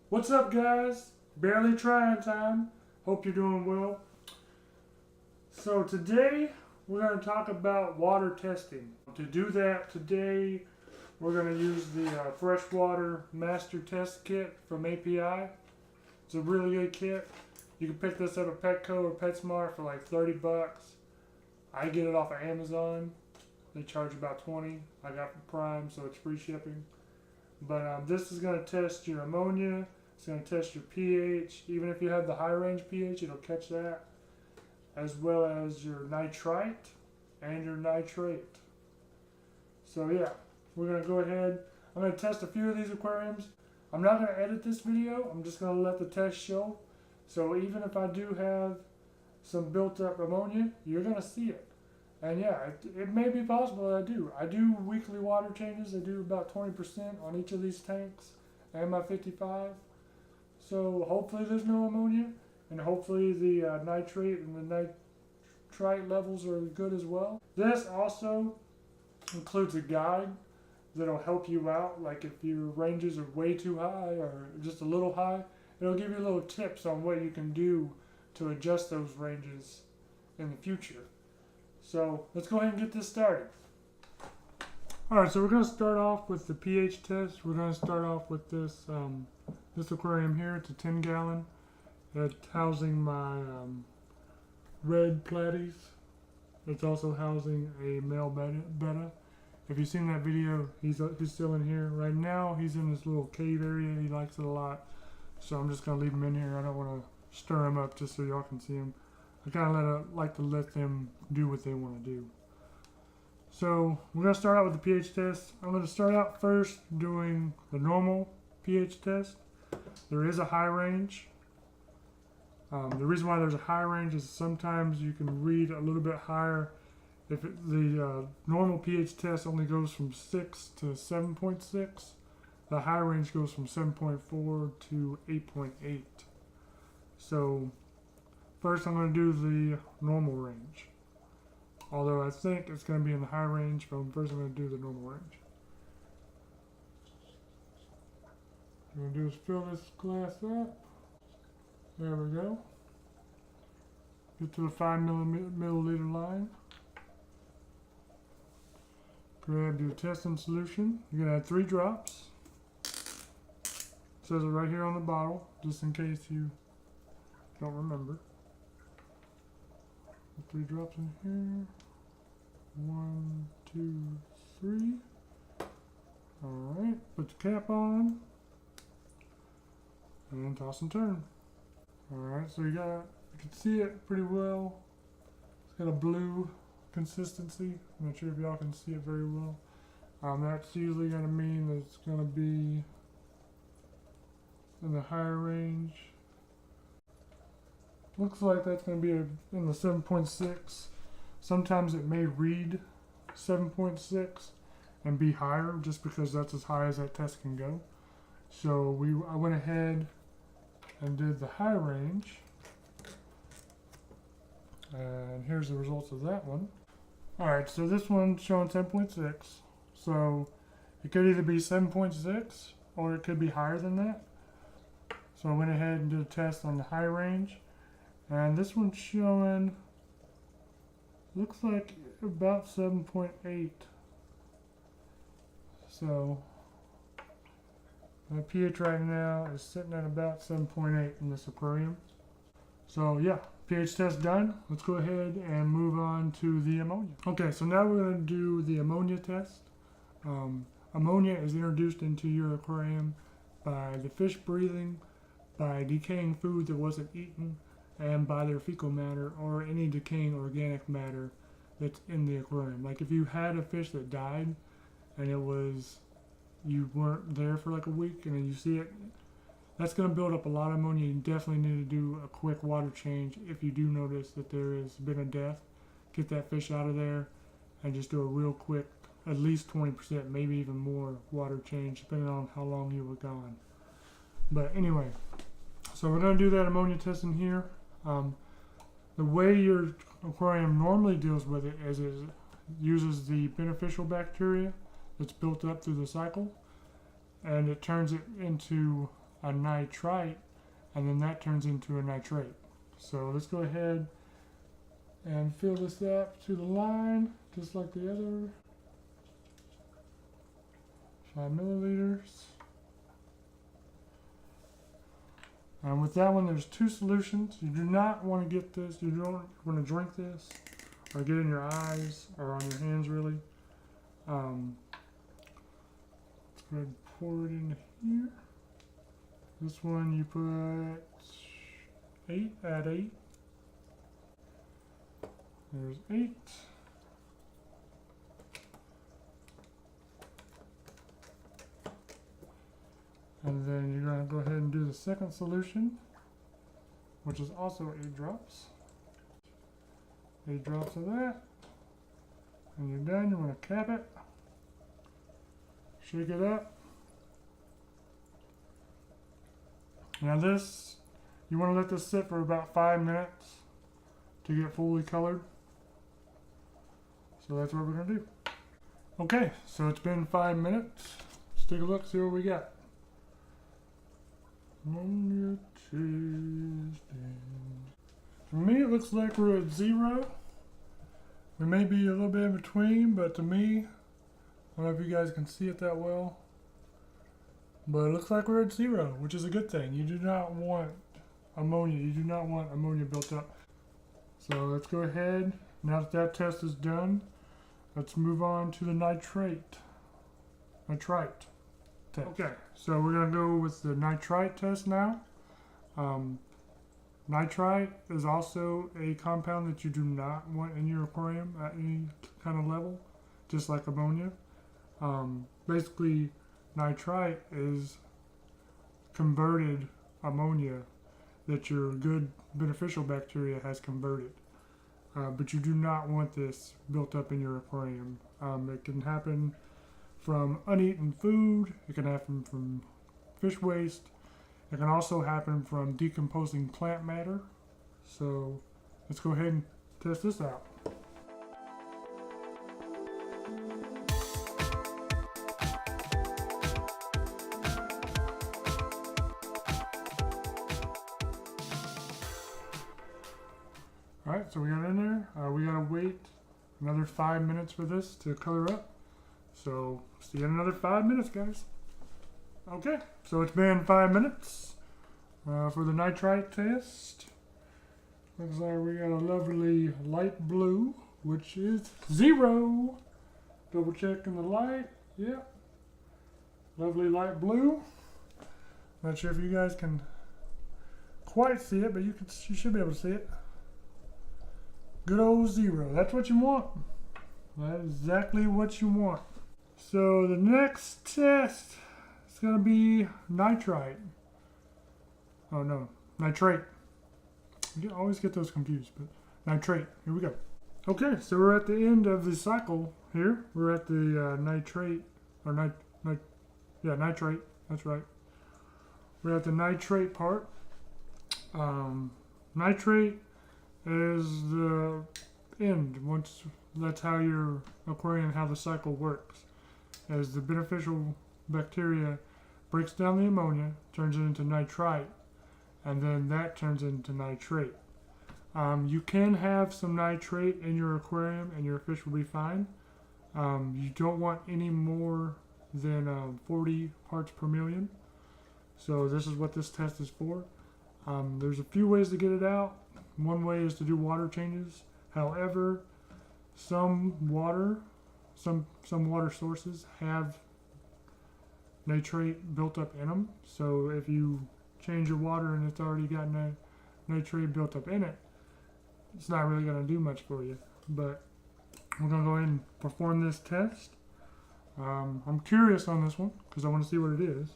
What's up, guys? Barely trying time. Hope you're doing well. So today we're going to talk about water testing. To do that today, we're going to use the freshwater master test kit from API. It's a really good kit. You can pick this up at Petco or PetSmart for like 30 bucks. I get it off of Amazon. They charge about 20. I got from Prime, so it's free shipping. But this is going to test your ammonia. It's going to test your pH. Even if you have the high range pH, it'll catch that. As well as your nitrite and your nitrate. So yeah, we're going to go ahead. I'm going to test a few of these aquariums. I'm not going to edit this video. I'm just going to let the test show. So even if I do have some built up ammonia, you're going to see it. And yeah, it may be possible that I do. I do weekly water changes. I do about 20% on each of these tanks and my 55. So hopefully there's no ammonia, and hopefully the nitrate and the nitrite levels are good as well. This also includes a guide that'll help you out. Like if your ranges are way too high or just a little high, it'll give you little tips on what you can do to adjust those ranges in the future. So let's go ahead and get this started. Alright, so we're going to start off with the pH test. We're going to start off with this this aquarium here. It's a 10 gallon. It's housing my red platies. It's also housing a male betta. If you've seen that video, he's still in here. Right now, he's in this little cave area. He likes it a lot. So I'm just going to leave him in here. I don't want to stir him up just so y'all can see him. I kind of like to let them do what they want to do. So we're going to start out with the pH test. I'm going to start out first doing the normal pH test. There is a high range. The reason why there's a high range is sometimes you can read a little bit higher. If the normal pH test only goes from 6 to 7.6, the high range goes from 7.4 to 8.8. So first I'm going to do the normal range. Although I think it's going to be in the high range, but first I'm going to do the normal range. What I'm going to do is fill this glass up. There we go. Get to the 5 milliliter line. Go ahead and do a testing solution. You're going to add 3 drops. It says it right here on the bottle, just in case you don't remember. 3 drops in here. 1, 2, 3. Alright, put the cap on. And toss and turn. Alright, so you can see it pretty well. It's got a blue consistency. I'm not sure if y'all can see it very well. That's usually going to mean that it's going to be in the higher range. Looks like that's going to be in the 7.6. Sometimes it may read 7.6 and be higher just because that's as high as that test can go. So I went ahead and did the high range. And here's the results of that one. Alright, so this one's showing 7.6. So it could either be 7.6 or it could be higher than that. So I went ahead and did a test on the high range. And this one's showing, looks like about 7.8. So my pH right now is sitting at about 7.8 in this aquarium. So yeah, pH test done. Let's go ahead and move on to the ammonia. Okay, so now we're going to do the ammonia test. Ammonia is introduced into your aquarium by the fish breathing, by decaying food that wasn't eaten, and by their fecal matter or any decaying organic matter that's in the aquarium. Like if you had a fish that died and you weren't there for like a week and then you see it, that's going to build up a lot of ammonia. You definitely need to do a quick water change if you do notice that there has been a death. Get that fish out of there and just do a real quick, at least 20%, maybe even more water change depending on how long you were gone. But anyway, so we're going to do that ammonia test in here. The way your aquarium normally deals with it is it uses the beneficial bacteria that's built up through the cycle, and it turns it into a nitrite, and then that turns into a nitrate. So let's go ahead and fill this up to the line, just like the other. 5 milliliters. And with that one, there's 2 solutions. You do not want to get this, you don't want to drink this, or get it in your eyes, or on your hands really. Let's go ahead and pour it in here. This one you put 8, add 8. There's 8. And then you're going to go ahead and do the second solution, which is also 8 drops. 8 drops of that. And you're done. You want to cap it. Shake it up. Now this, you want to let this sit for about 5 minutes to get fully colored. So that's what we're going to do. Okay, so it's been 5 minutes. Let's take a look, see what we got. Ammonia testing. For me, it looks like we're at 0. We may be a little bit in between, but to me, I don't know if you guys can see it that well, but it looks like we're at 0, which is a good thing. You do not want ammonia. You do not want ammonia built up. So let's go ahead. Now that that test is done, let's move on to the nitrite test. Okay, so we're going to go with the nitrite test now. Nitrite is also a compound that you do not want in your aquarium at any kind of level, just like ammonia. Basically, nitrite is converted ammonia that your good beneficial bacteria has converted. But you do not want this built up in your aquarium. It can happen from uneaten food, it can happen from fish waste, it can also happen from decomposing plant matter. So let's go ahead and test this out. Alright, so we got in there. We gotta wait another 5 minutes for this to color up. So, see you in another 5 minutes, guys. Okay, so it's been 5 minutes for the nitrite test. Looks like we got a lovely light blue, which is 0. Double checking the light. Yep. Lovely light blue. Not sure if you guys can quite see it, but you should be able to see it. Good old 0. That's what you want. That's exactly what you want. So the next test is going to be nitrite. Oh no, nitrate. You always get those confused, but nitrate. Here we go. Okay, so we're at the end of the cycle here. We're at the nitrate, or nitrate. That's right. We're at the nitrate part. Nitrate is the end. Once that's how your aquarium, how the cycle works. As the beneficial bacteria breaks down the ammonia, turns it into nitrite, and then that turns into nitrate. You can have some nitrate in your aquarium and your fish will be fine. You don't want any more than 40 parts per million. So this is what this test is for. There's a few ways to get it out. One way is to do water changes. However, some water sources have nitrate built up in them. So if you change your water and it's already got nitrate built up in it, it's not really going to do much for you. But we're going to go ahead and perform this test. I'm curious on this one because I want to see what it is.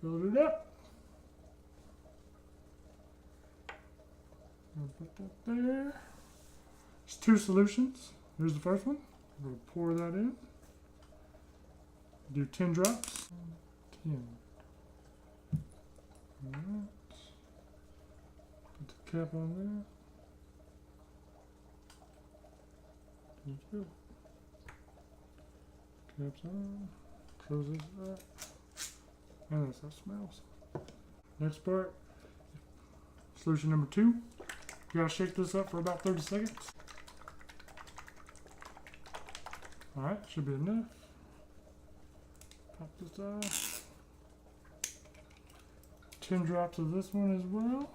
Fill it up. I'll put that there. There's 2 solutions. Here's the first one. I'm going to pour that in. Do 10 drops. 10. Alright. Put the cap on there. There you go. Caps on. Close this up. And that's how it smells. Next part. Solution number 2. You gotta shake this up for about 30 seconds. Alright, should be enough. Pop this off. 10 drops of this one as well.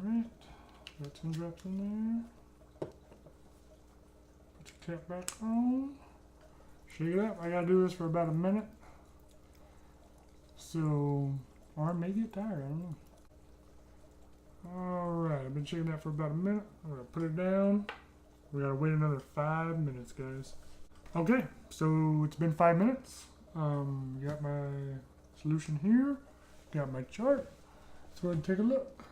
Alright, got 10 drops in there. Put the cap back on. Shake it up. I gotta do this for about a minute. So, or maybe get tired, I don't know. Alright, I've been shaking that for about a minute. I'm gonna put it down. We gotta wait another 5 minutes, guys. Okay, so it's been 5 minutes. Got my solution here. Got my chart. Let's go ahead and take a look.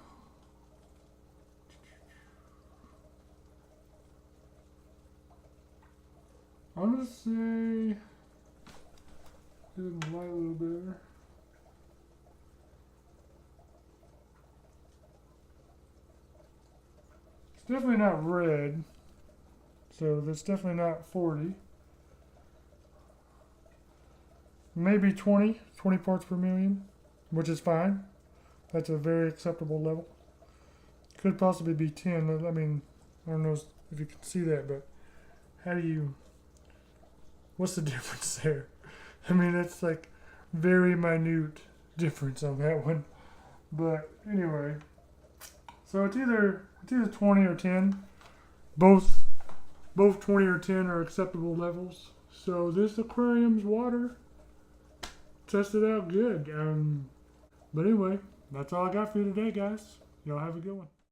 I'm gonna say the light a little better. It's definitely not red, so that's definitely not 40. Maybe 20 parts per million, which is fine. That's a very acceptable level. Could possibly be 10. I mean, I don't know if you can see that, but how do you, what's the difference there? I mean, it's like very minute difference on that one. But anyway, so it's either 20 or 10. Both 20 or 10 are acceptable levels. So this aquarium's water tested out good. But anyway, that's all I got for you today, guys. Y'all have a good one.